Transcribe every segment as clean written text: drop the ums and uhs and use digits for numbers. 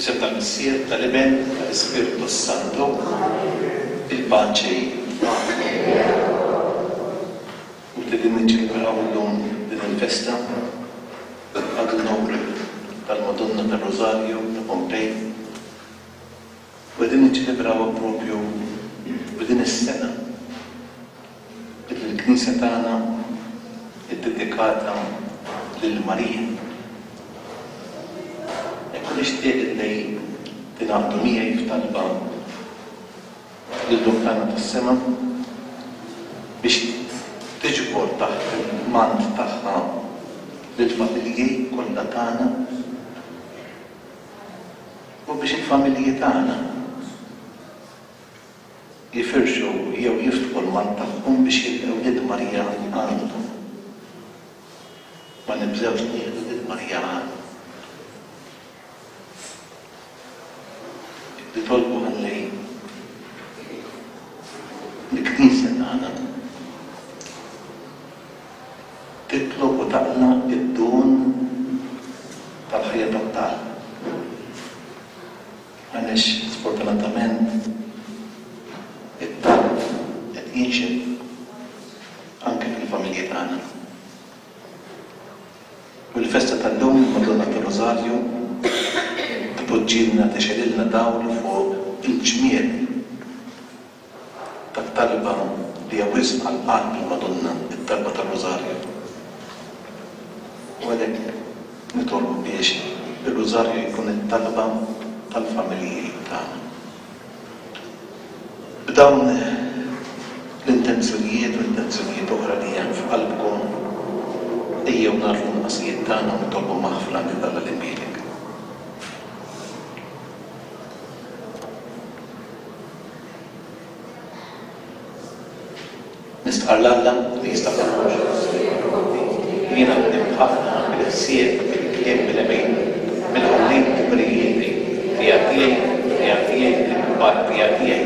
Fisem tal-Missier, tal-Iben, tal-Ispiritu Santo, il-paċi. U t-din niċċelebraw l-lum din il-festa għad-l-nowri tal-Madonna tar-Rużarju ta' Pompej. U din niċċelebraw propju b'din is-sena il-Knisja tagħna id-dedikata lil Marija. Nixtieq li tingħaqdu miegħi f'talba lil-Dumnikan tas-sema biex tiġbor taħt il-mant tagħha lill-familji kollha tagħna u biex il-familji tagħna jifirxu jew jiftħu l-mant tagħhom biex jilqgħu lil Marija għandhom. Ma nibżgħux nieħdu lil Marija għandhom. Nitolbu ħalli l-Knisja tagħna titlob u taqla id-dun tal-ħajja tat-tal. Għaliex sfortunatament it-tal qed jinxeb anke fil-familji tagħna. U l-festa tal-lum il-Madonna tar-Rużarju tpoġġilna tixelilna dawl fuq il-ġmiel tat-talba li hija wisq għall-qalb il-Madonna, it-talba tar-Rużarju. U għalhekk nitolbu biex ir-Rużarju jkun it-talba tal-familji tagħna. B'dawn l-intenzjonijiet u l-intenzjonijiet oħra li hemm f'qalbkom ejjew narfu l-qasijiet tagħna u nitolbu maħfra minn Alla l-Inbielek. Nistaqar l-Alla li jistaqarux. Jiena ħafna bil-ħsieb, bil-kliem, bil-emin, mill-ħollim kibrijieti, rijatijaj, l-kbar rijatijaj.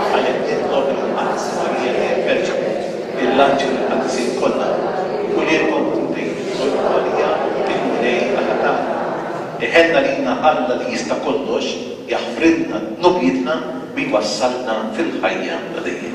Għalek nitlob il-Mqaddsa Marija li l-Verġni, il-lanċi l-Quddisin kollha, u li l-kontunti, u l-Marija il-Mulej għal-ħatana. Iħenna lina Alla li jista' kollox, jaħfridna nubjitna bi wassalna fil-ħajja għadejja.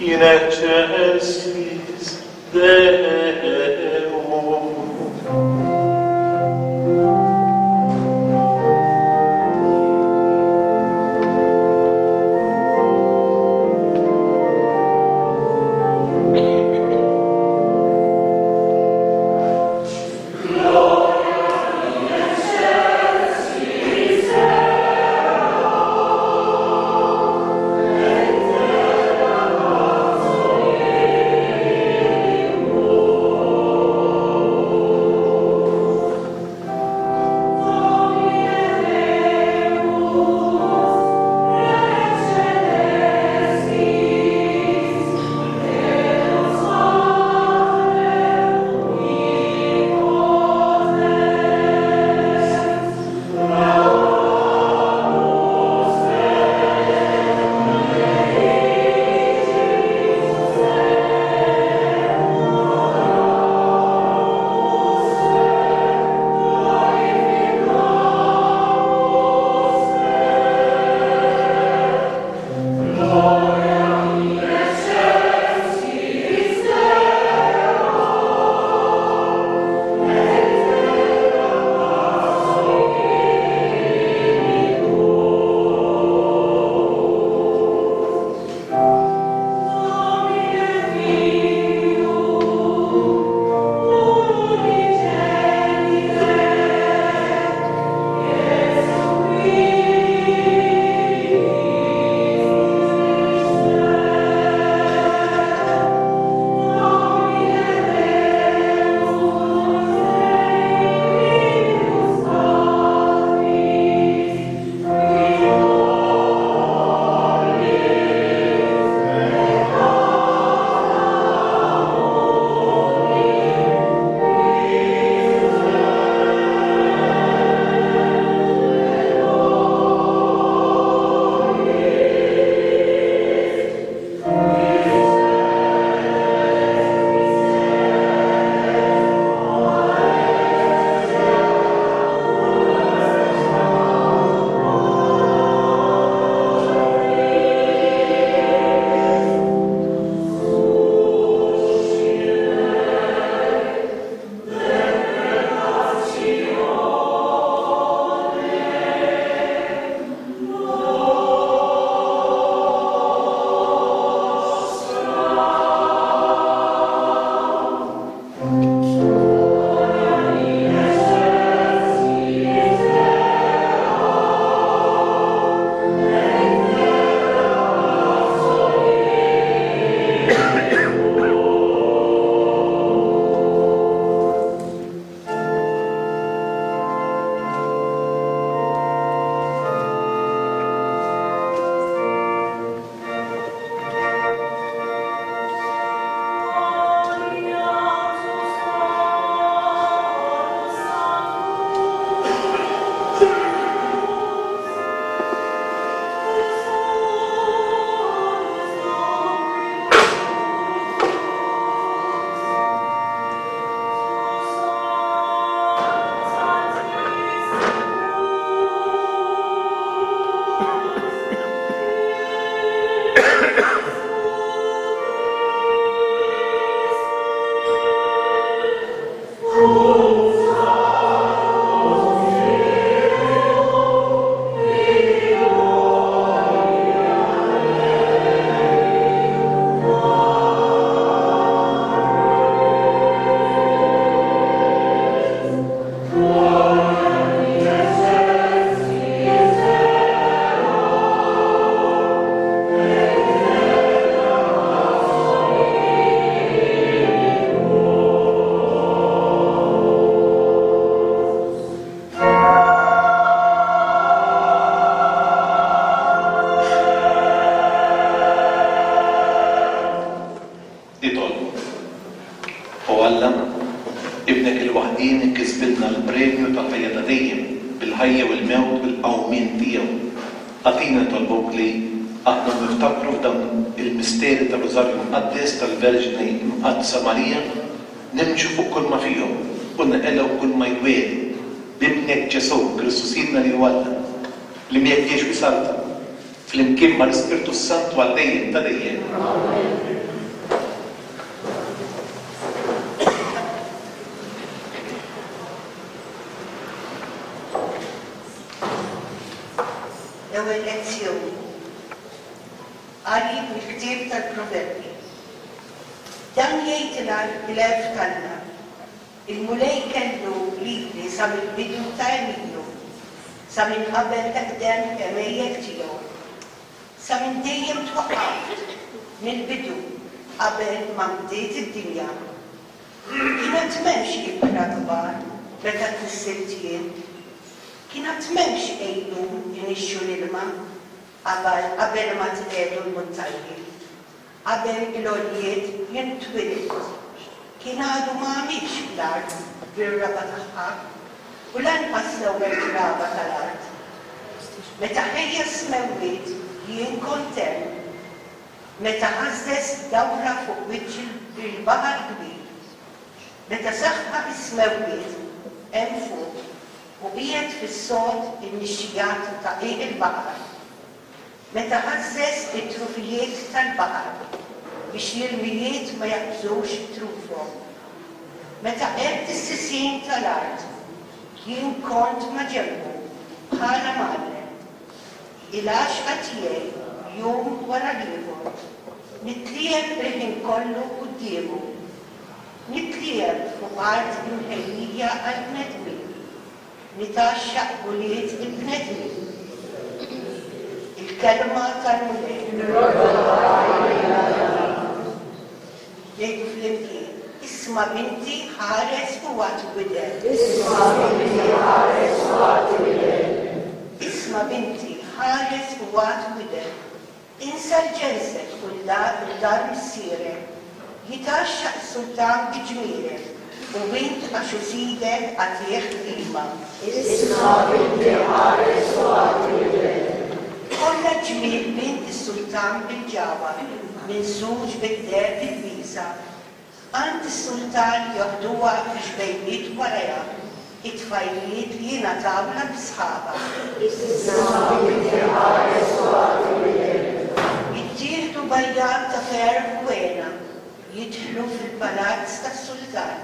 in excelsis Deo. Oh il-ħajja u l-mewt bil-qawmien tiegħu. Għatina tolbok li aħna niftakru f'dan il-misteri tar-Rużarju Mqaddes tal-Verġni Mqaddsa Marija, nimxu fuq kull ma fihom u neqelgħu kull ma jwieli b'ibnek Ġesu Kristus jidna li Alla li miegħek jgħix salta fl-imkien mal-Ispirtu Sant għal dejjem ta' dejjem. L-ewwel lezzjoni għali mill-ktieb tal-Proverbi. Dan jgħidilha l-Erbgħa il-mulej kellu libni sa mill-bidu ta' Mejju, sa minn qabel taqdem emejjek tiegħu, sa minn dejjem twaqqaft mill-bidu qabel ma bdiet id-dinja. Kienet m'hemmx ibra kbar meta tnissilt jien, kienet m'hemmx għejdu jinixxu l-ilma qabel ma tqiegħdu l-muntajji, qabel il-għoljiet jintwilid. Kien għadu ma għamilx l-art bir-raba tagħha u lanqas l-ewwel raba tal-art. Meta ħejja smewwiet jien kont hemm, meta ħażles dawra fuq wiċċ il-baħar kbir, meta saħħa is-smewwiet hemm fuq u qiegħed fis-sod in-nixxijat ta' il-baħar. Meta ħażles it-trufijiet tal-baħar biex l-irmijiet ma jaqbżux trufhom. Meta qed is-sisien tal-art, jien kont ma' ġenbu bħala mallem. Il-għaxqa tiegħi jum wara ieħor, nitlieb il-ħin kollu qudiemu, nitlieb fuq art imħejjija għall-bnedmin, nitaxxaq buliet il-bnedmin. Il-kelma tal-mulej. Jgħidu fl-imkien, isma' binti ħares u għat widel. Isma' binti ħares u għat widel. Isma' binti ħares u għat widel. Insa l-ġensek u l-dar missierek, jitaxxaq sultan biġmirek u bint għaxu sidek għatieħ klima. Isma' binti ħares u għat widel. Kolla ġmil bint is-sultan bil-ġaba, minn suġ bid-der bil-bisa. Għand is-sultan joħduha biex bejniet waraja, it-tfajliet li jingħatawla b'sħaba. Jittieħdu bajjat ta' ferm wena, jidħlu fil-palazz tas-sultan.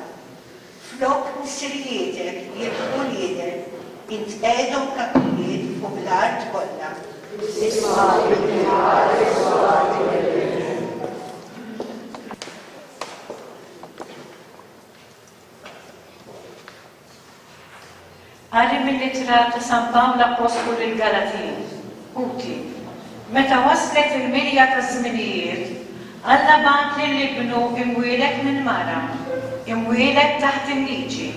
Flok missirietek jibħu liedek, intqedhom kapijiet fuq l-art kollha. Għalli mill-ittra ta' San Pawl l-Apostol il-Galatin, Uti, meta waslet il-milja ta' żminijiet, Alla bant lill-ibnu imwielek minn mara, imwielek taħt il-liġi,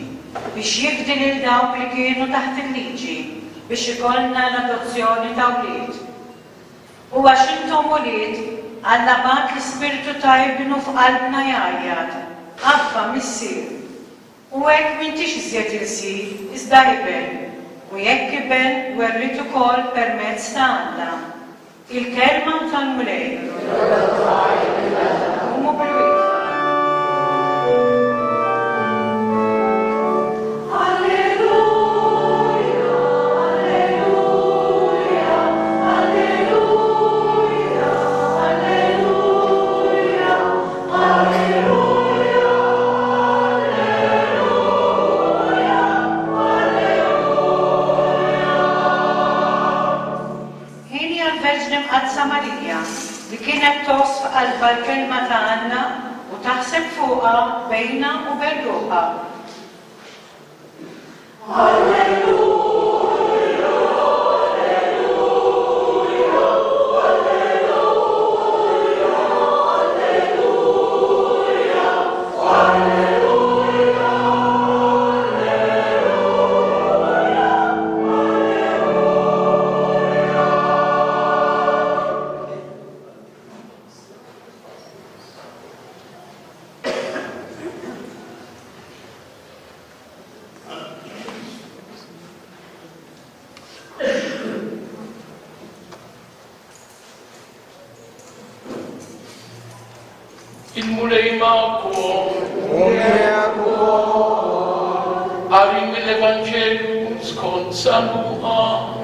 biex jifdi lil dawk li kienu taħt il-liġi, biex ikollna l-adozzjoni ta' wlied. U għax intom wlied, Alla bant l-Ispiritu ta' ibnu f'qalbna jgħajjad, Abba missier. U hekk m'intix iżjed il-sir, iżda ibel, u jekk ibel werrit ukoll permezz ta' Alla. Il-kelma tal-mulej. Umu bil-wieqfa. Mqaddsa Marija li kienet tos f'qalba l-kelma ta' Għanna u taħseb fuqha bejna u berruqa. il-mulej ma'kom. Għari mill-Evanġelju skont San Luqa.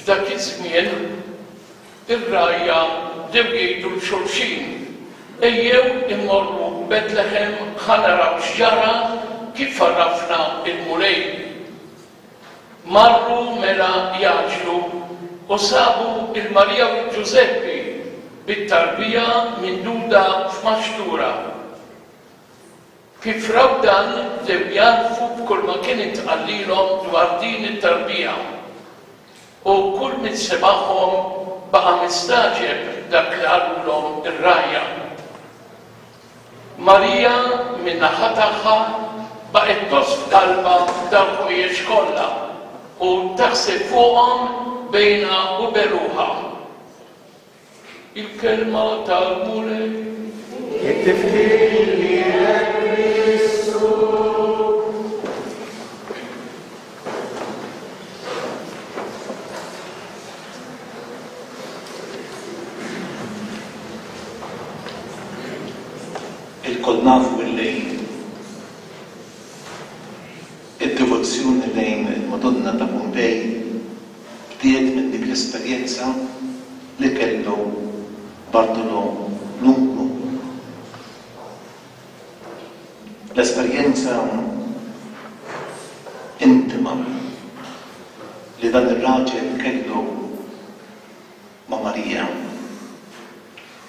F'dak iż-żmien ir-rajja dew jgħidu l-xulxin ejjew immorru Betlehem ħanaraw x'ġara kif arrafna il-mulej. Marru mela jaġlu u sabu il-Marija u Ġuseppi bit-tarbija minduda f'maxtura. Kif raw dan dew jarfu b'kull ma kien intqallilhom dwar din it-tarbija. U kull min semaħħom baqa' mistaġeb dak li għallulhom ir-rajja. Marija min-naħa tagħha baqgħet tosf qalba dal-ħwejjeġ kollha u taħseb fuqhom bejna u beruħa. Il-kelma tal-mulej. It-tifkir il-kol nafu il-lejn id-devozzjoni lejn il-Madonna ta' Pompej bdiet minn dik l-esperjenza li kellu Bartolomeo. L-esperjenza intima li dan ir-raġel kellu ma' Marija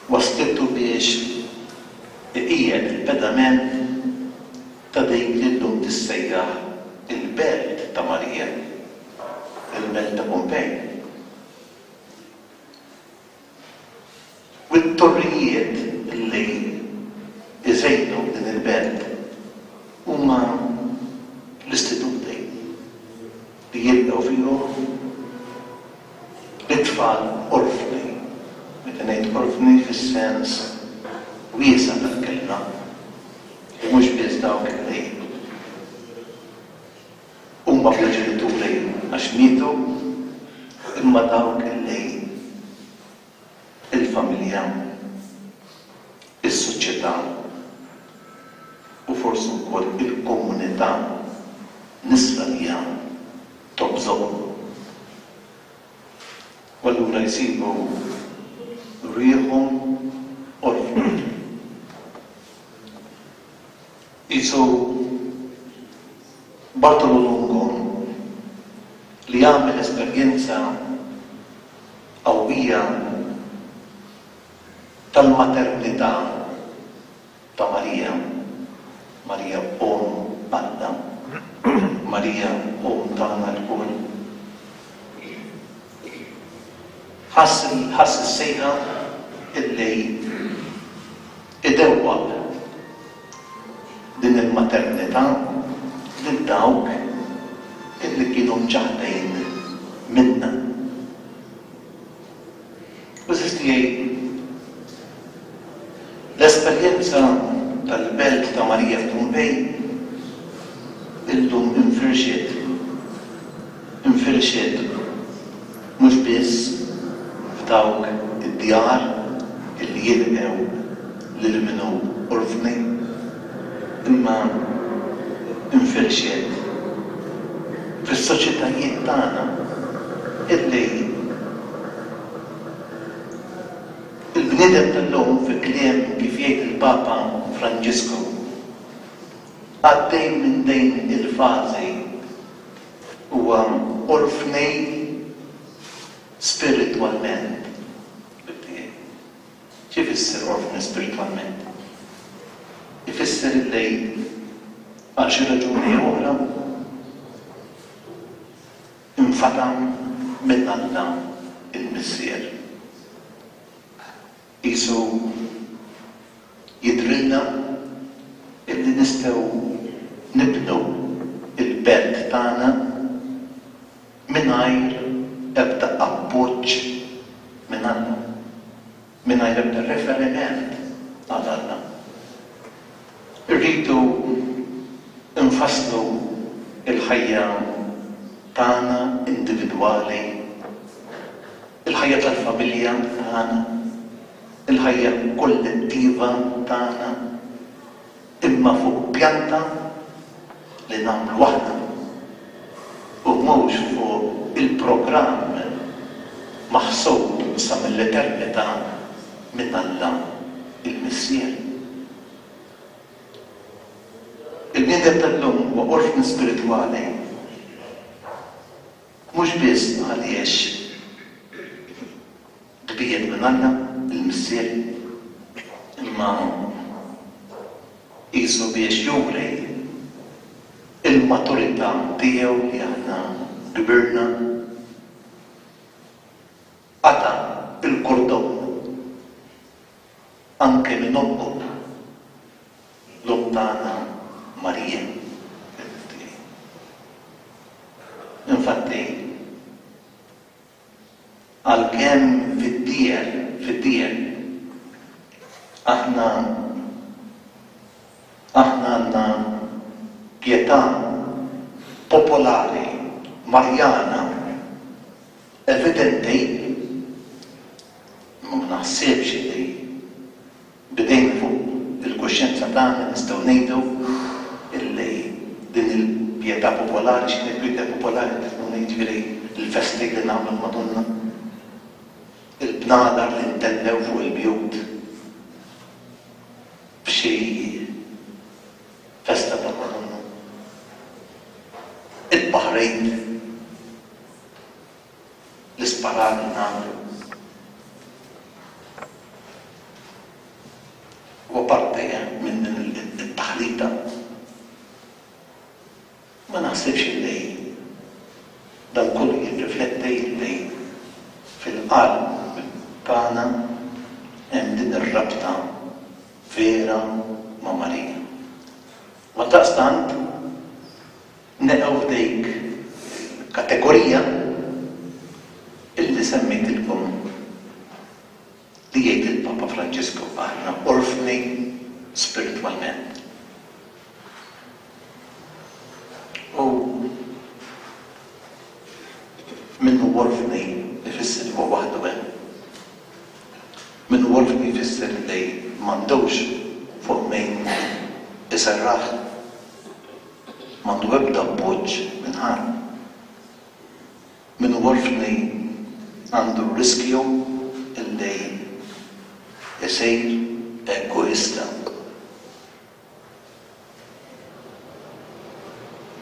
waslittu biex iqiegħed il-pedament ta' dik li llum tissejjaħ il-Belt ta' Marija, il-Belt ta' Pompej. U t-torrijiet li iżejnu din il-Belt huma l-istituti li jibqgħu fihom l-tfal orfni. Meta ngħid orfni fis-sens wiesa tal-kelma, li mhux biss dawk li huma fl-ġenituri għax mietu, imma dawk li il-familja, is-soċjetà u forsi wkoll il-komunità nisra li tobżgħu. U allura jsibu rieħhom orfni. Isu Bartolomeo li għamel esperjenza qawwija tal-maternità ta' Marija. Marija Alla, Marija tagħna l-kull. Ħass is-sejħa illi idewwaq din il-maternità lil dawk illi kienu mġaħdejn minna. U l-esperjenza tal-Belt ta' Marija f'Pompej illum infirxiet mhux biss f'dawk id-djar illi jilqgħu lil minnu orfni, imma infirxiet fis-soċjetajiet tagħna illi il-bniedem tal-lum fi kliem kif jgħid il-Papa Franġisku għaddej minn dejn il-fażi huwa orfnej spiritualment. Kif isser orfnej spiritualment? Ifisser illi għal xi raġuni oħra infatam minn Alla il-Missier. Isu jidrilna illi nistgħu nibnu il-Belt tagħna mingħajr ebda appoġġ Rridu nfasslu il-ħajja tagħna individwali, il-ħajja tal-familja tagħna, il-ħajja kollettiva tagħna, imma fuq pjanta li nagħmlu waħda u mhux fuq il-programm maħsub sa mill-eternità minn Alla il-Missier. Il-bniedem tal-lum huwa orfn spiritwali mhux biss għaliex tbiet minn Alla il-Missier, imma qisu biex juri il-maturità tiegħu li aħna kbirna għata il-kordon anke minn ommu l-om tagħna Marija. Infatti, għalkemm fid-dier aħna għandna pietà popolari Marjana evidenti, ma naħsibx li bidejn fuq il-kuxjenza tagħna nistgħu ngħidu illi din il-pietà popolari x'kienet pietà popolari nistgħu ngħidu il-festi li nagħmlu l-Madonna, il-bnadar li ntellew fuq il-bjut b'xi festa tal-Madonna, il-baħrejn l-isparar li nagħmlu. U parti minn il-taħlita ma naħsibx li dan kollu jirrifletti li fil-qalb tagħna hemm din ir-rabta vera ma' Marija. Ma daqstant neqgħu dik kategorija illi semmejtilkom li jgħid il-Papa Franġisku aħna orfni spiritualment. U minnu orfni ifisser li huwa waħdu hemm. Minnu orfni ifisser li m'għandux fuq min iserraħ, m'għandu ebda appoġġ minn ħadd. Minnu orfni għandu riskju illi isir egoista.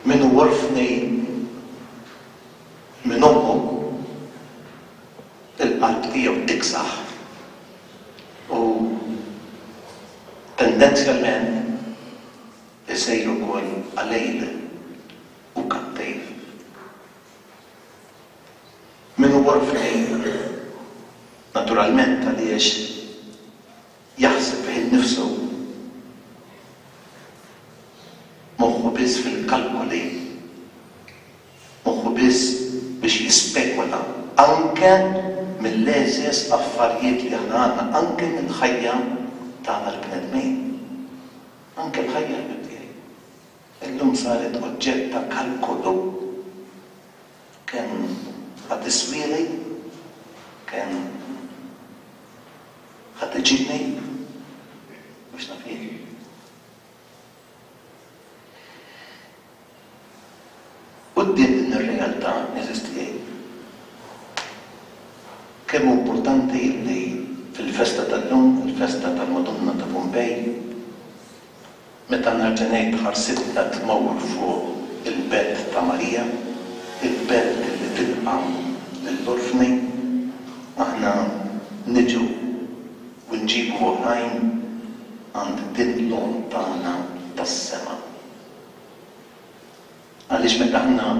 Minnu orfni minn ommu il-qalb tiegħu tiksaħ u tendenzjalment isir ukoll għalejl u kattejf. Minnu orfni naturalment għaliex jaħseb fih nifsu moħħu biss fil-kalkoli, moħħu biss biex jispekula anke mill-leżes affarijiet li aħna għandna, anke mill-ħajja tagħna l-bnedmin, anke l-ħajja l-bnedmin. Illum saret oġġett ta' kalkolu kemm ħadd iswieli, kemm ħadd iġibni biex nafih. Quddiem din ir-realtà eżisti kemm importanti li fil-festa tal-lum, il-festa tal-Madonna ta' Pompej, meta nerġa' ngħid ħarsitna tmawwur fuq il-Belt ta' Marija, il-Belt li tilqa' lill-orfni, aħna niġu u nġibu oħrajn għand din l-lum tagħna tas-sema. Għaliex meta aħna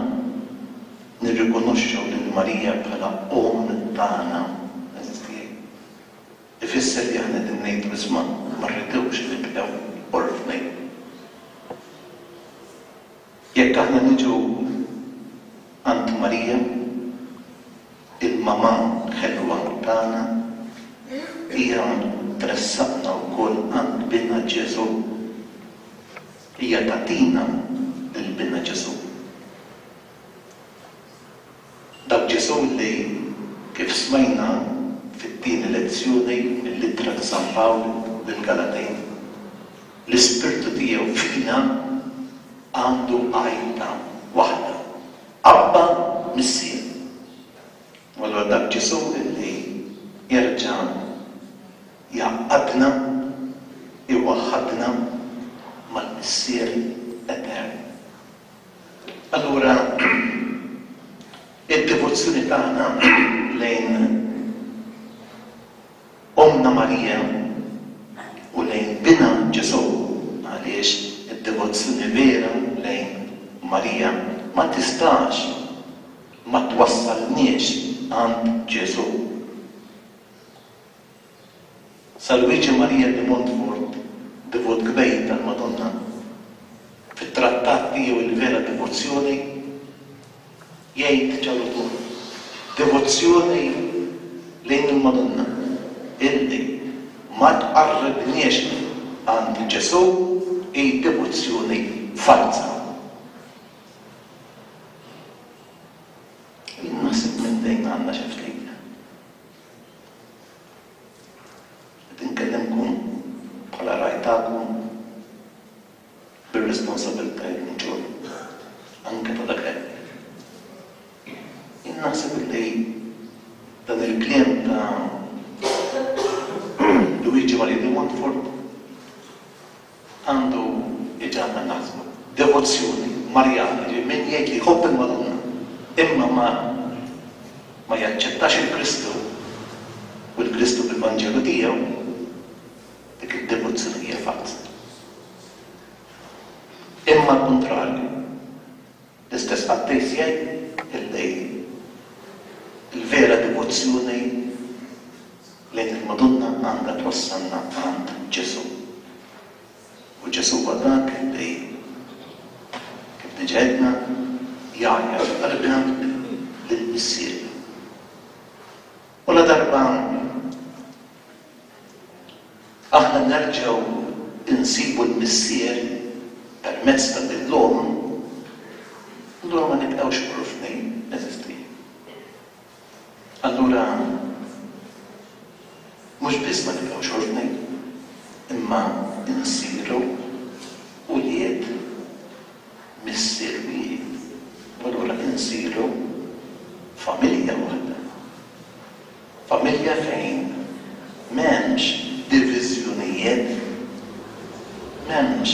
nirrikonoxxu lil Marija bħala tagħna, ifisser li aħna din ngħidu isma' ma rridux nibqgħu orfni. Jekk aħna niġu għand Marija, il-mama ħelwa tagħna, hija tressaqna wkoll għand bina Ġesu hija tagħtina lil binna Ġesu. Dak Ġesu li kif smajna fit-tieni lezzjoni mill-Ittra ta' San Pawlu lill-Galatejn, l-Ispirtu tiegħu fina għandu għajna waħda, Abba Missier. U allura dak Ġesu li jerġa' jgħaqqadna, iwaħħadna mal-Missier Etern. Allura id-devozzjoni tagħna lejn Omna Marija u lejn bina Ġesu, għaliex id-devozzjoni vera lejn Marija ma tistax ma twassalniex għand Ġesu. Salviġi Marija di Montfort, devot kbejn tal-Madonna, fit-trattat tiegħu il-vera devozzjoni jgħid ċawtu devozzjoni lejn il-Madonna illi ma tqarribniex għand Ġesu hi devozzjoni falsa. Naħseb minn dejn għandna xi ftit. Tinkellimkom bħala rajtakom bir-responsabilità l-ġur anke ta' dak naħseb li dan il-kliem ta' Luigi Maria di Montfort għandu iġanna naħsbu devozzjoni Marjana li min jgħid li jħobb il-Madonna imma ma jaċċettax il-Kristu u l-Kristu bil-Vanġelu tiegħu dik id-devozzjoni hija falsa. Imma l-kontrarju, l-istess qattejs jgħid illi il-vera devozzjoni lejn il-Madonna għandha twassalna għand Ġesu. U Ġesu huwa dak li kif diġà għedna jgħajja qalbna lill-Missier. U la darba aħna nerġgħu insibu l-Missier permezz ta' dil-lum, allura ma nibqgħux prufni eżisti. Allura mhux biss ma nibqgħux prufni, imma insiru ulied missierwijiet. U allura insiru familja waħda. Familja fejn m'hemmx diviżjonijiet, m'hemmx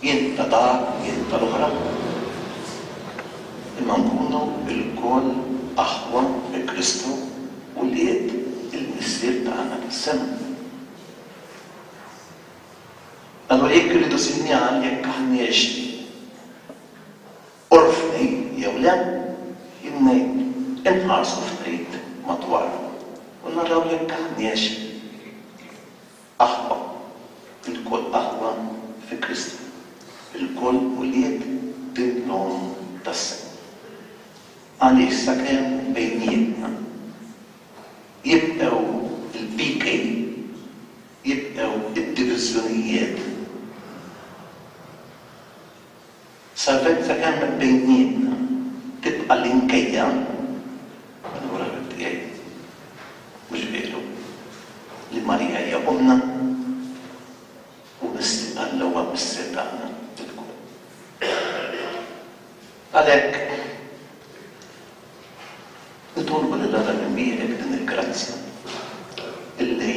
jien ta' dak, jien tal-oħra. Imma nkunu l-koll aħwa bi Kristu u lied il-Missier tagħna tas-sema. Allura jekk iridu sinjal jekk aħniex orfni jew le, jien inħarsu ftit madwar u naraw jekk aħniex aħwa, il-koll aħwa fi Kristu, il-koll ulied bil-nom tas-sema. Għaliex sakemm bejnietna jibqgħu il-biki, jibqgħu id-diviżjonijiet. Sakemm bejnietna tibqa' l-inkejja, allura tiegħi mhux veru li Marija hija Omna u Alla huwa Missier tagħna il-kull. Għalhekk nitolbu lil Alla minbierek din il-grazzja illi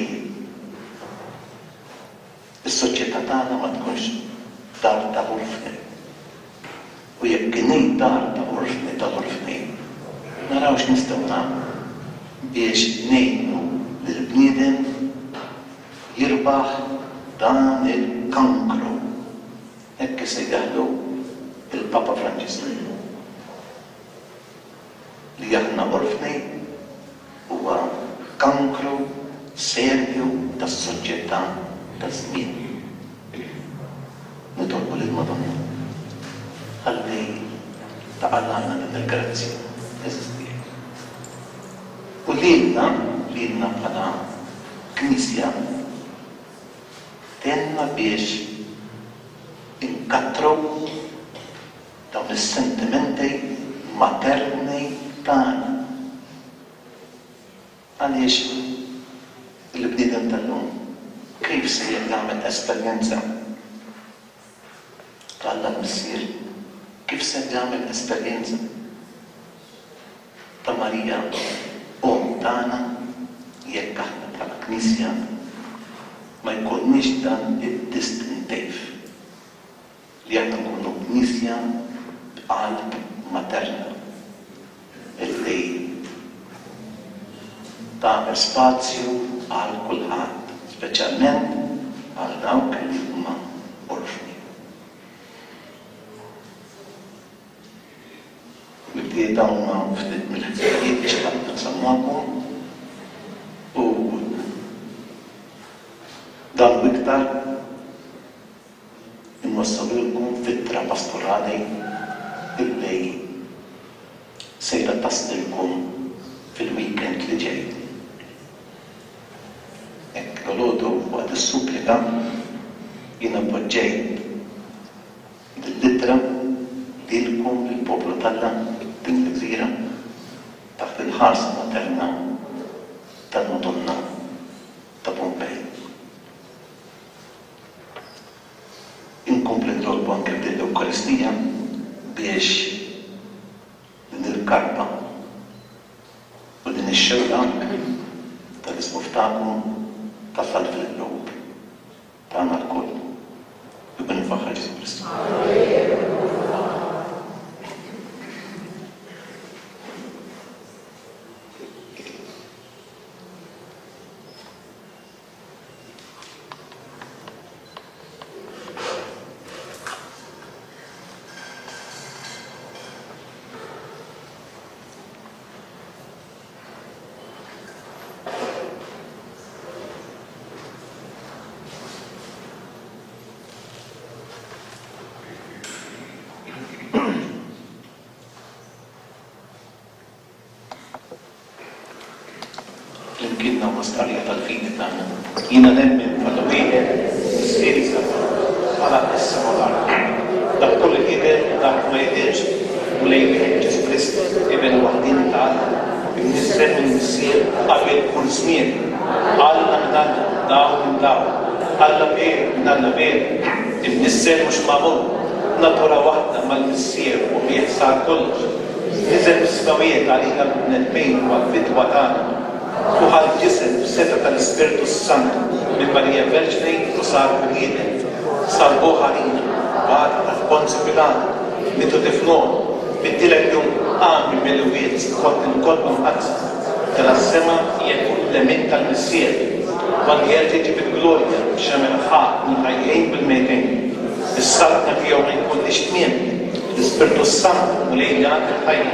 is-soċjetà tagħna ma tkunx dar ta' orfni. U jekk kien dar ta' orfni tal-orfni, naraw x'nistgħu nagħmlu biex ngħinu lill-bniedem jirbaħ dan il-kankru. Hekk isejjaħlu il-Papa Franġisku. Li aħna orfni huwa kankru serju tas-soċjetà taż-żmien. Nitolbu lill-Madonna ħalli taqallana din il-grazzja eżisti. U lilna bħala Knisja tenna biex inkattru dawn is-sentimenti materni tagħna. Għaliex il-bniedem tal-lum kif se jagħmel esperjenza tal-Alla missier, kif se jagħmel esperjenza ta' Marija tagħna jekk aħna bħala Knisja ma jkunniex dan id-distintiv li aħna nkunu Knisja b'qalb materna illi tagħmel spazju għal kulħadd, speċjalment għal dawk li huma orfni. Nibdiet dawn ftit mill-ħsibijiet biex xtaqt nsemmakom u dan iktar inwassalulkom fittra pastorali illi sejra taslilkom fil-weekend li ġej. Hekk dalodu waqt is-supplika jiena poġġejt dil-littra lilkom lill-poplu tal-Alla din il-gżira taħt il-ħarsa materna tal-Madonna ta' Pompej. Inkompli nitolbu anke din l-Ewkaristija biex din il-karba u din ix-xewqa tal-Isqof tagħkom tasal fil-qlub tagħna l-kull. Jibben nifaħħar Ġesu Kristu. Flimkienna u starja tal-fini tagħna. Jiena nemmen bħala wieħed missieriża bħala issa l-art. Dak kull jidher dak ma jidherx u lejn wieħed Ġesu Kristu ibn waħdin tagħna imnisser minn missier qabel kull żmien. Alla minn daw minn daw. Alla bejn minn alla bejn. Imnisser mhux magħmul. Natura waħda mal-missier u bieħsar kollox. Niżel bis-smawijiet għalina b'nedmejn u għal-fidwa tagħna. U għal-ġisem f'seta tal-Ispiritu Santu minn Marija Verġni u sar bniedem, sar boħarina, għad tal-Ponzi Pilat, mitu tifnon, bid-dilek jum għamil mill-wiet skont il-kolba Mqaddsa tal-sema jekun l-emin tal-missier, għal jerġi bil-glorja xemel ħaq minn ħajjejn bil-mejtejn. Is-saltna tiegħu ma jkunx tmiem, l-Ispiritu Santu u lejlat il-ħajja,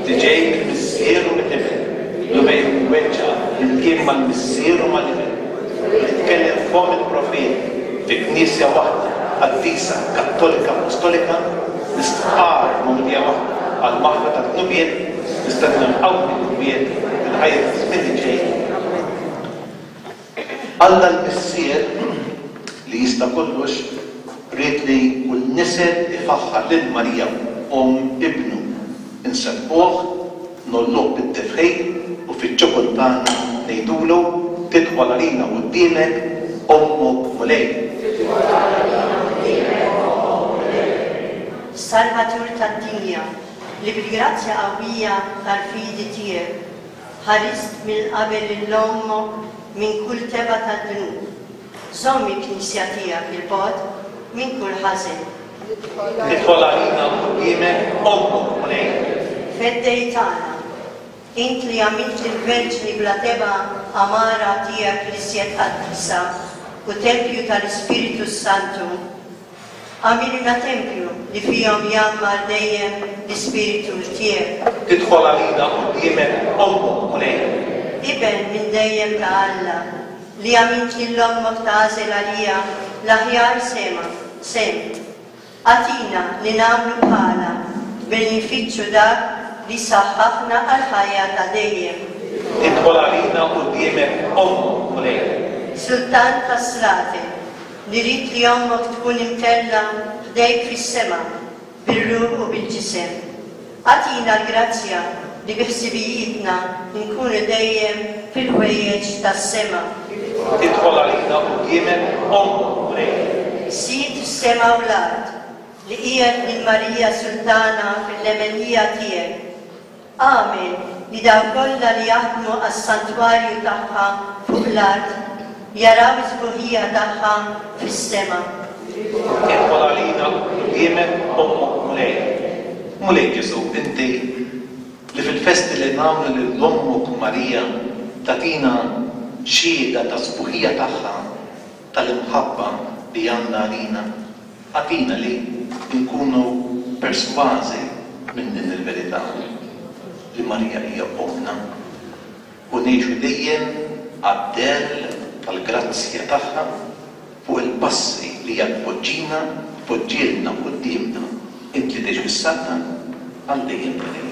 tiġej mill-missier u mill-ibn. L-bej weġġa l-kien mal-missier u mal-ibn. Nitkellem fuq il-profet fi Knisja waħda, qaddisa, kattolika, apostolika, nistqar mumdija waħda għal-maħra tat-tnubiet, nistennem qawmi t-tnubiet il-ħajja żmien li ġej. Alla l-missier li jista' kollox rrid li kull nised ifaħħar lil Marija ibnu insebbuh nolluh bit-tifħim u fiċ-ċokol tagħna ngħidulu tidħol għalina quddiemek ommok mulej. Salvatur tad-dinja li bil-grazzja qawwija tal-fidi tiegħek ħarist minn qabel l-ommok minn kull teba tad-dnub. Żommi l-Knisja tiegħek il-bod minn kull ħażen. Tidħol għalina quddiemek ommok mulej. Feddej tagħna int li għamilt il-Verġni bla teba amara tiegħek li siet Quddiesa u tempju tal-Ispiritu Santu, għamilna tempju li fihom jammar dejjem l-Ispiritu tiegħek. Tidħol għalina quddiemek ommok mulej. Iben minn dejjem ta' Alla li għamilt l-ommok tagħżel għalija l-aħjar sem. Għatina li nagħmlu bħala billi nfittxu dak li saħħafna għal-ħajja ta' dejjem. Tidħol għalina quddiemek ommok mulej. Sultan tas-Srati Nirid li ommok tkun imtella ħdejk fis-sema, bir-ruħ u bil-ġisem. Għatina l-grazzja li biħsibijietna nkunu dejjem fil-ħwejjeġ tas-sema. Idħol għalina quddiemek Ommu Mrej. Sit is-sema u l-art li qiegħed lil Marija Sultana fil-lemenija tiegħek. Amen li dawn kollha li jaħdmu għas-Santwarju tagħha fuq l-art jaraw is-sbuħija tagħha fis-sema. Idħol għalina quddiemek Ommu Mrej. Mulej Ġesu, inti li fil-festi li nagħmlu lil Ommuk Marija tagħtina xhieda ta' sbuħija tagħha tal-imħabba li għandna għalina. Għatina li nkunu persważi minn din il-verità li Marija hija Ommna u ngħixu dejjem għad-del tal-grazzja tagħha fuq il-passi li hija tpoġġina, tpoġġielna qudiemna. Inti tgħix fis-salta għal dejjem dejjem.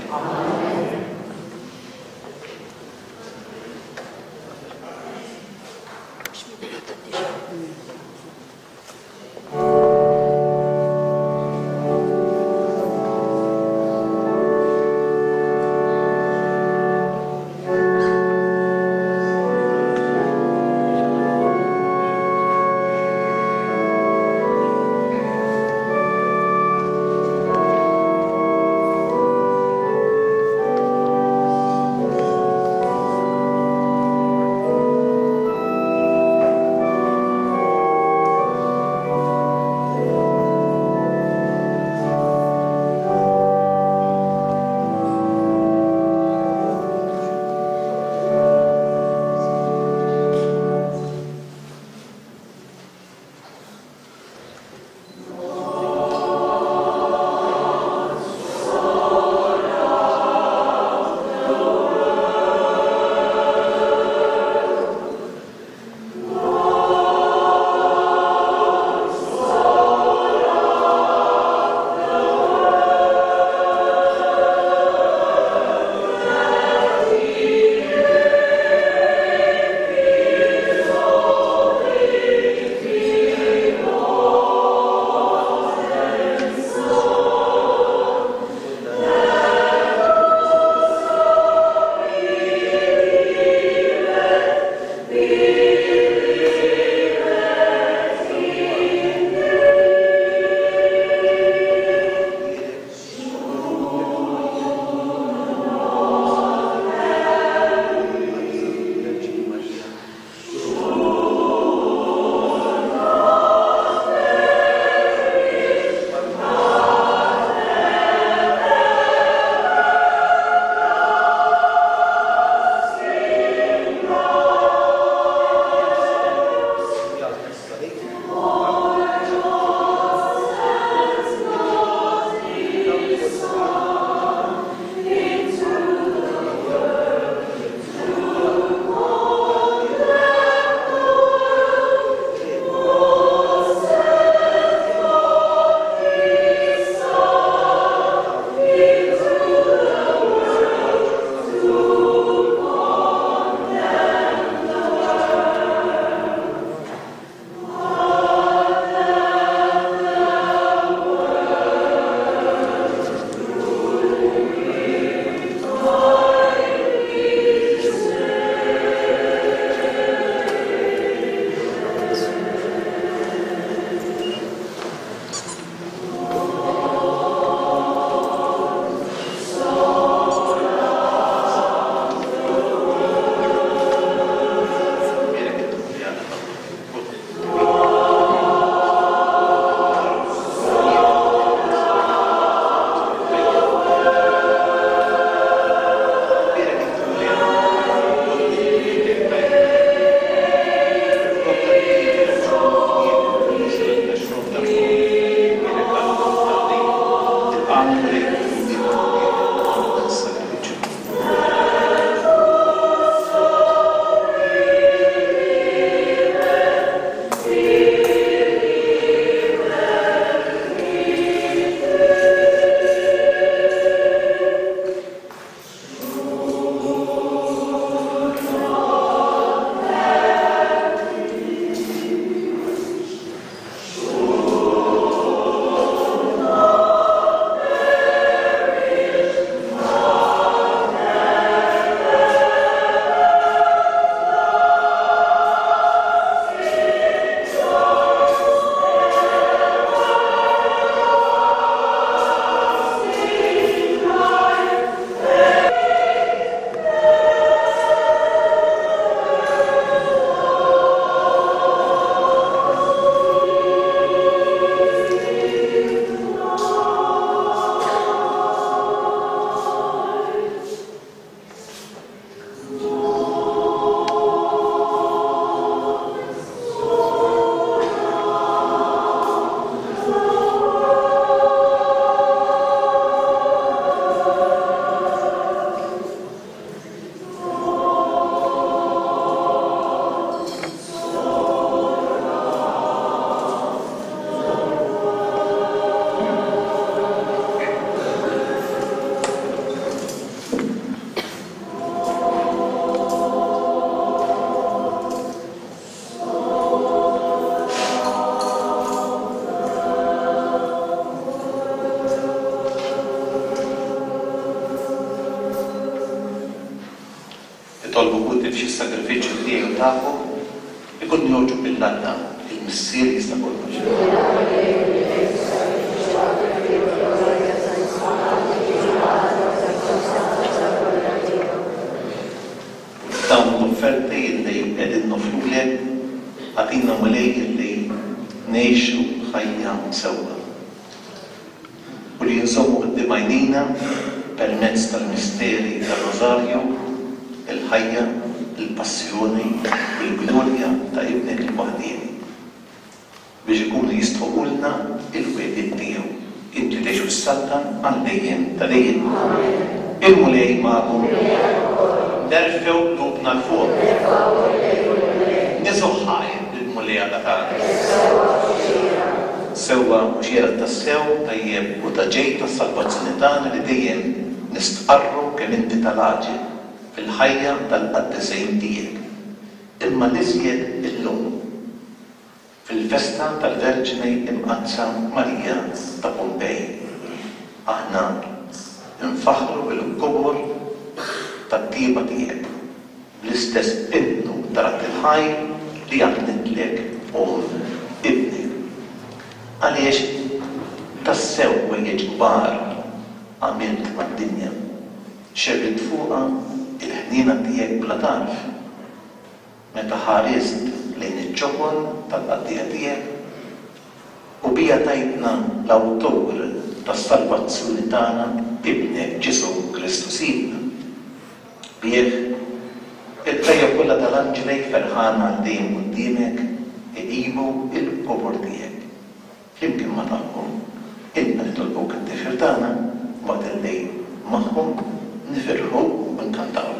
tolbu kuti f'xi sagrifiċċju tiegħu tagħhom ikun joġu bil-Alla il-Missier jista' kollox. Dawn l-offerti li qegħdin nofrulek għatina mulej li ngħixu ħajja sewwa. U li jinżommu quddiem għajnejna permezz tal-misteri tar-Rużarju, il-ħajja, il-passjoni, il-glorja ta' ibnek il-waħdini. Biex ikunu jistħoqulna il-wedid tiegħu. Inti tgħixu s-salta għal-dejjem ta' dejjem. Il-mulej magħhom nerfew qlubna l-fuq. Niżgħu ħajr il-mulej għal tagħna. Sewwa xiera tas-sew tajjeb u ta' ġej tas-salvazzjoni tagħna li dejjem nistqarru kemm inti tal-aġel fil-ħajja tal-qaddesejn tiegħek. Imma l-iżjed illum fil-festa tal-Verġni Mqaddsa Marija ta' Pompej. Aħna nfaħru bil-kubur tat-tieba tiegħek bl-istess innu tarat il-ħajr li għamlitlek ibni. Għaliex tassew wejjeġ kbar għamilt mad-dinja xerrit fuqha il-ħnina tiegħek bla tarf. Meta ħarist lejn iċ-ċokol tal-qaddija tiegħek u bija tajtna l-awtur tas-salvazzjoni tagħna ibnek Ġesu Kristu sidna. Bih it-tajja kollha tal-anġelej ferħana għaddejjem quddiemek iqimu il-kubur tiegħek. Flimkien ma' tagħhom, inna nitolbuk id-tifir tagħna waqt il-lejl magħhom nifirħu u nkantawlek.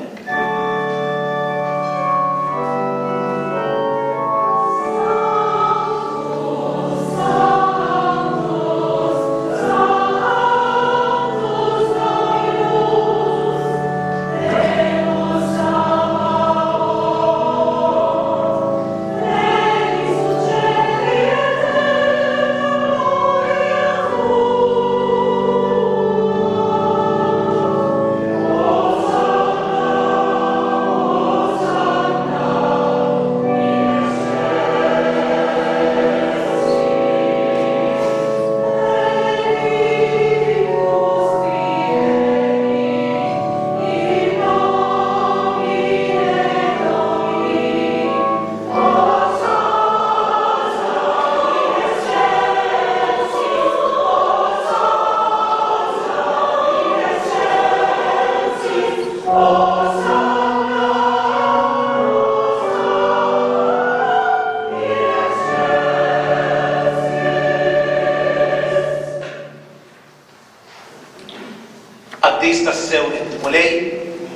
Għaddis tassew mulej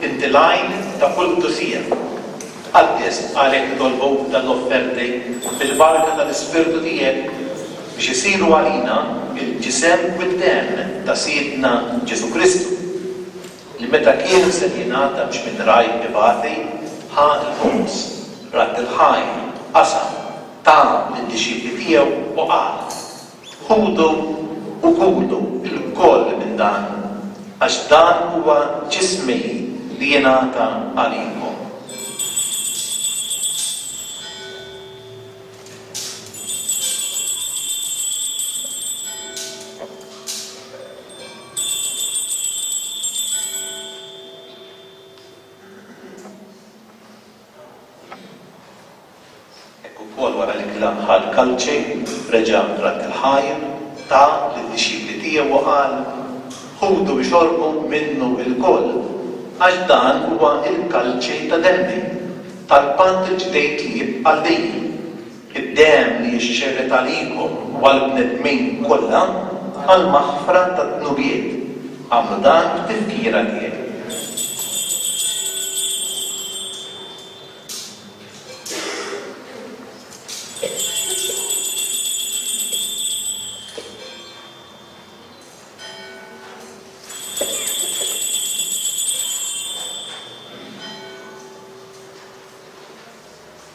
inti lajn ta' kull tusija. Għaddis għalek nitolbu dal-offerti bil-barka tal-Ispirtu tiegħek biex isiru għalina il-ġisem u d-dem ta' Sidna Ġesu Kristu li meta kien se jingħata biex minn raj ibati ħa il-Mons, rat il-ħaj, qasam, ta' lid-dixxipli tiegħu u qal: ħudu u kulu il-koll minn dan għax dan huwa ġismi li jingħata għalikom. Ekku wkoll wara li klam ħal kalċej reġa' rat il-ħajr ta' lid-dixxipli tiegħu u qal: ħudu biex orqu minnu il-koll, għax dan huwa il-kalċej ta' demmi, tal-pant il-ġdejt li jibqa' dejjem. Id-dem li jixxerret għalikom u għall-bnedmin kollha għall-maħfra tat-tnubiet. Għamlu dan b'tifkira tiegħek.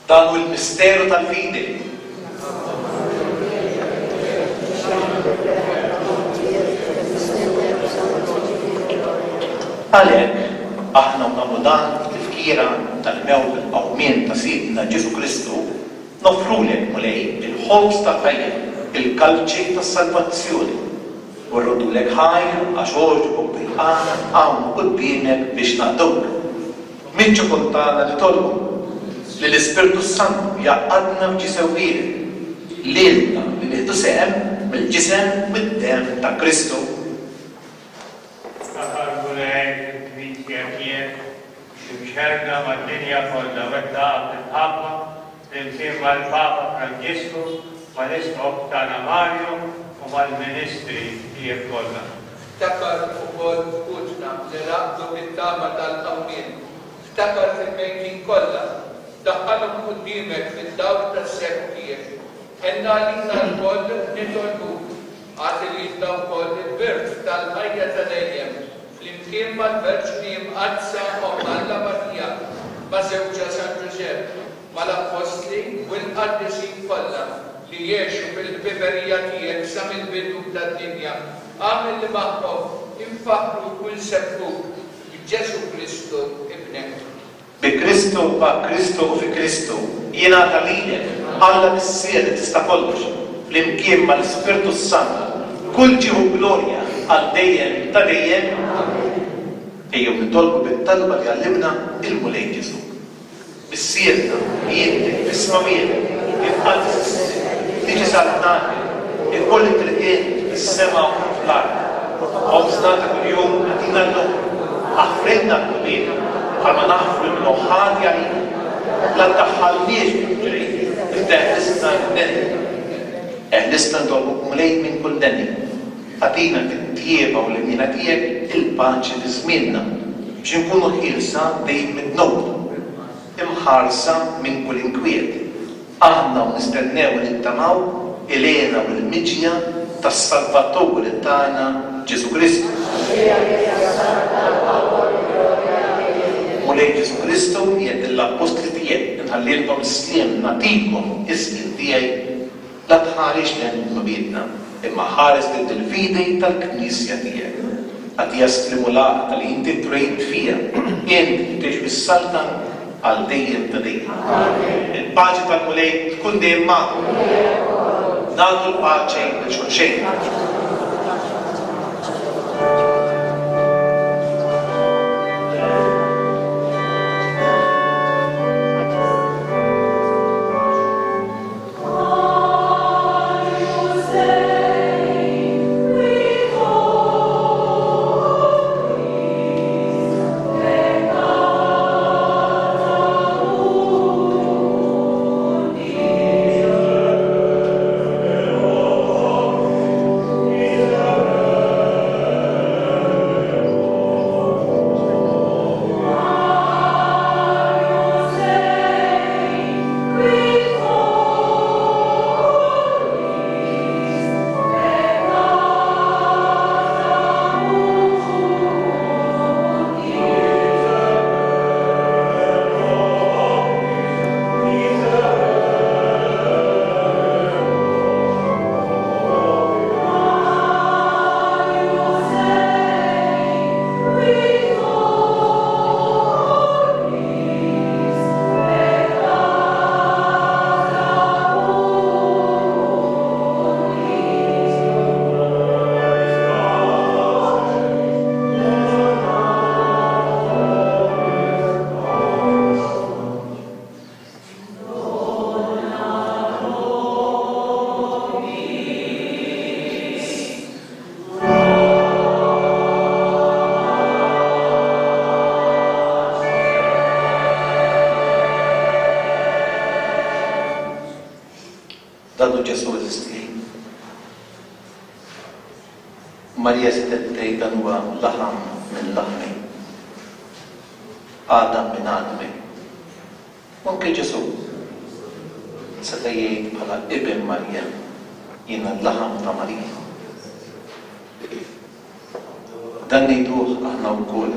Dan hu l-misteru tal-fidi. Għalhekk aħna nagħmlu dan tifkira tal-mewt il-qawmien ta' Sidna Ġesu Kristu, nofrulek mulej il-ħobż ta' tajjeb, il-kalċi tas-salvazzjoni. U rrodulek ħajr għax oġbok bil-qana hawn quddiemek biex naqduk. Min ċokoltana li tolbu li l-Ispirtu Santu jaqadna f'ġisewwieħed lilna li nieħdu sehem mill-ġisem mid-dem ta' Kristu. Xerna mad-dinja kollha wettaqgħet il-ħabba flimkien mal-Papa Franġisku, mal-Isqof tagħna Mejju u mal-Ministri tiegħek kollha. Ftakar ukoll kuġna li raqdu bit-tama tal-qawmien. Ftakar fil-mejtin kollha, daħħalhom quddiemek fid-dawl tas-seħħ tiegħek. Enna lilna l-koll nitolbuk għad li jibda wkoll il-birt tal-ħajja ta' dejjem. Flimkien mal-Verġni Mqaddsa u mal-Marija, ma' żewġa San Ġusep, mal-Apostli u l-Qaddisin kollha li jgħixu fil-ħbiberija tiegħek sa mill-bidu tad-dinja. Għamel li magħhom infaħru kull sebbuk b'Ġesu Kristu ibnek. Bi Kristu, ma' Kristu u fi Kristu, jingħata lilek Alla missier tista' kollox, flimkien mal-Ispirtu Santu, kull ġieħu glorja għal dejjem ta' dejjem. Ejjew nitolbu bit-talba li għallimna il-mulej Ġesu. Bissierna, jiedek, bis-smawiet, il-qalbs, tiġi sal-nani, il-koll it-triqien, is-sema u fl-art. Għobżnata kull-jum għatina l-lum, ħafredna l-kubien, għalma naħfru l-noħħati għalina. La taħħalniex bil-ġrej, il-teħlista l-denni. Eħlista ndolbu mulej minn kull denni. Għatina fit-tieba u l-imina tiegħek il-paċi li żmienna biex inkunu ħilsa dejjem mid-nowt, imħarsa minn kull inkwiet. Aħna nistennew li nittamaw il-għena u l-miġja tas-Salvatore tagħna Ġesu Kristu. Mulej Ġesu Kristu jgħid l-Apostli tiegħek inħallilkom is-sliem nagħtikom is-sliem tiegħi la tħarix lejn mabiedna. Imma ħares il-fidej tal-Knisja tiegħek. Għadija stimulata li inti trejt fija, inti tgħix bis-saltan għal dejjem ta' dejjem. Il-paċi tal-mulej tkun dejjem magħkom. Nagħtu l-paċi lil xulxejn. Dadu Ġesu eżisti. Marija stettej dan huwa laħam minn laħmi, Adam minn Admi. Anke Ġesu seta' jgħid bħala ibn Marija, jiena l-laħam ta' Marija. Dan ngħiduh aħna wkoll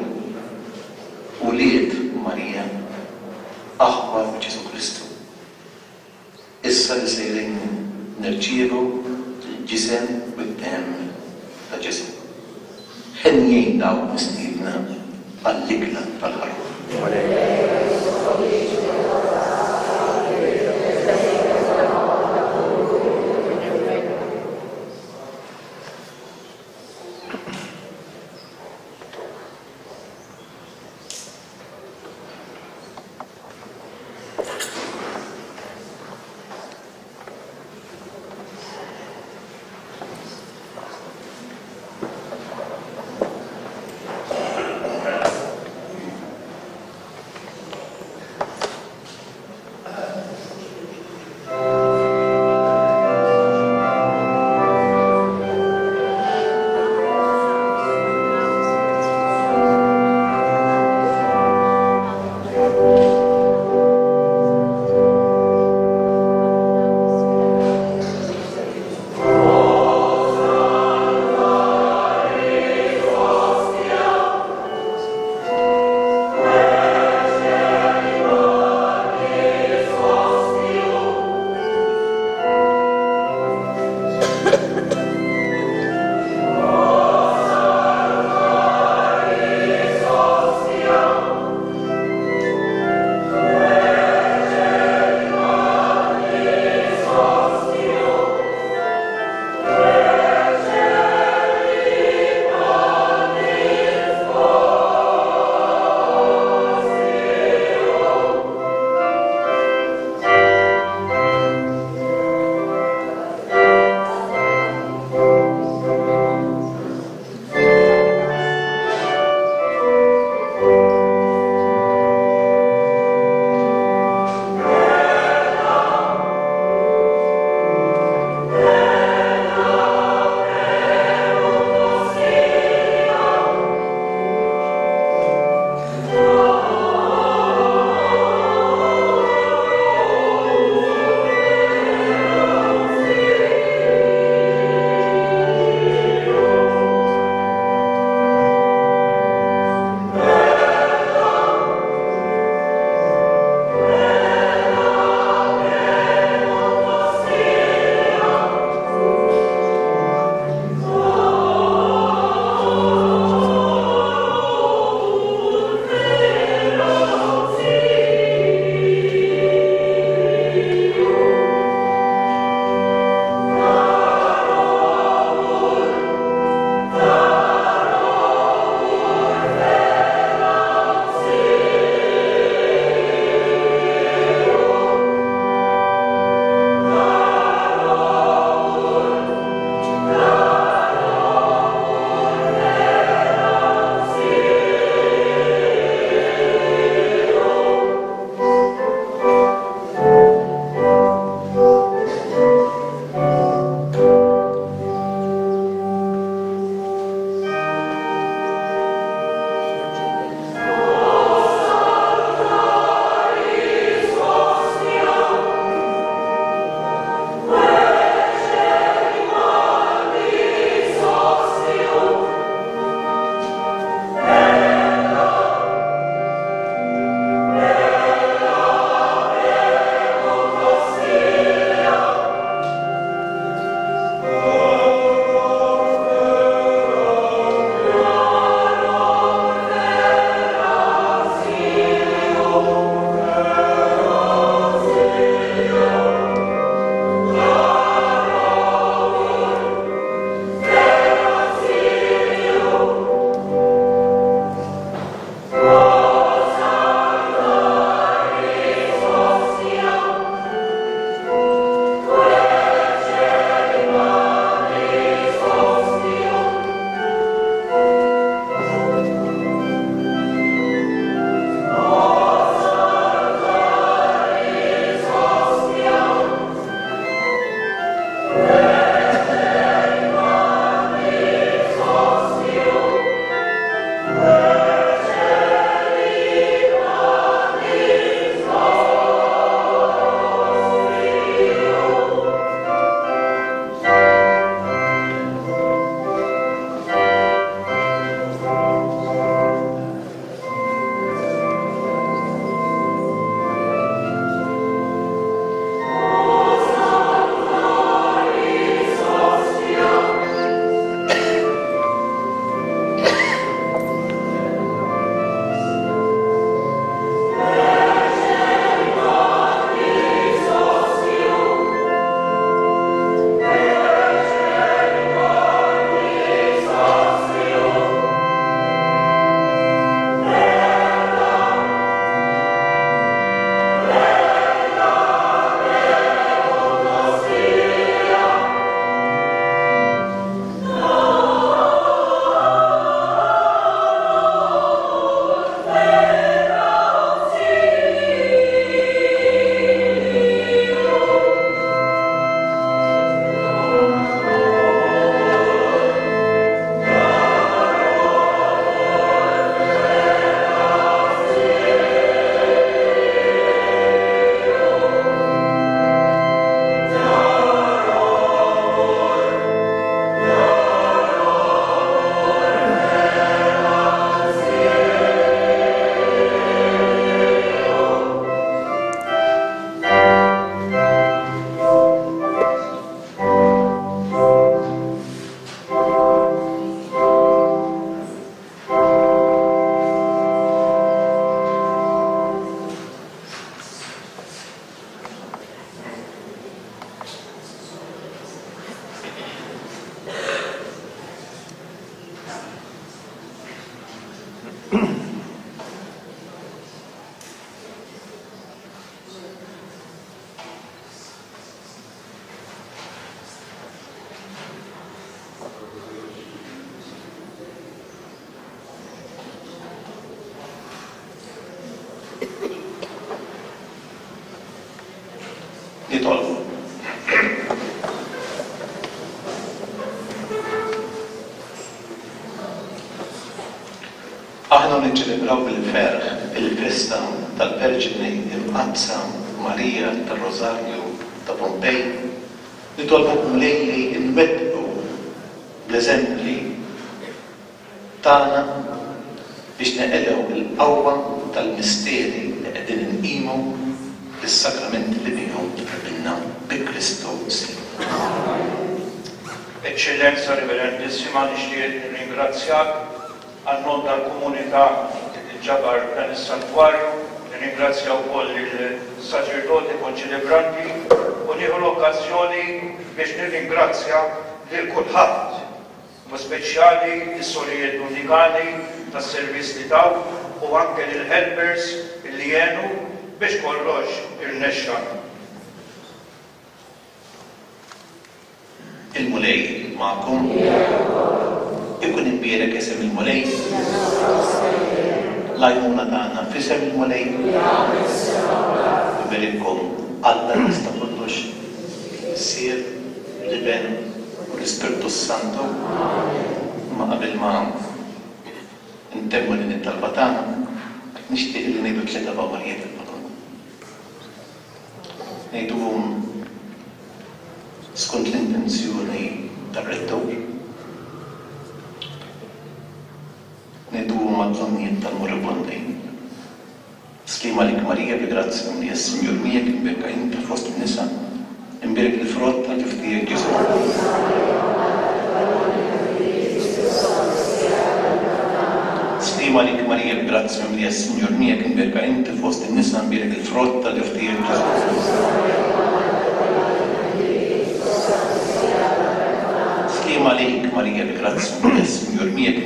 ulied Marija aħbar b'Ġesu Kristu. Issa li sejrin nirċievu l-ġisem u d-dem ta' Ġesu. Ħenjejn dawn mistiedna għall-ikla tal-ħarru. Aħna niċċelebraw bil-ferħ il-festa tal-Verġni Mqaddsa Marija tar-Rużarju ta' Pompej, nitolbu lejli nwettqu bl-eżempli tagħna biex neqelew il-qawwa tal-misteri li qegħdin inqimu bis-sakramenti li bihom tqabbilna bi Kristus. Eccellenza Reverendissima, nixtieq nirringrazzjak għal-nom tal-komunità il-ġabar dan is-Santwarju, nirringrazzja wkoll il-saċerdoti konċelebranti u nieħu l-okkażjoni biex nirringrazzja lil kulħadd, u speċjali is-solijiet Dumnikani tas-servizz li taw u anke lill-helpers li jenu biex kollox irnexxa. Il-mulej ma'kom. Ikun imbierek isem il-mulej. L-għajnuna tagħna f'isem il-mulej. Iberilkom Alla nista' kollox, Sir, l-Iben u l-Ispirtu Santu. Ma qabel ma ntemmu din it-talba tagħna, nixtieq li ngħidu tlieta bawarijiet il-Madonna. Ngħiduhom skont l-intenzjoni tar-rettur, ngħiduhom għad-dżonnijiet tal-moribondi. Slima lik Marija bi grazzja li s-Sinjur miegħek imbirka inti fost in-nisa, imbirek il-frott tal-tiftijiet Ġesu. Slima lik Marija bi grazzja li s-Sinjur miegħek imbirka inti fost in-nisa, imbirek il-frott tal-tiftijiet Ġesu. Slima lik Marija bi grazzja li s-Sinjur miegħek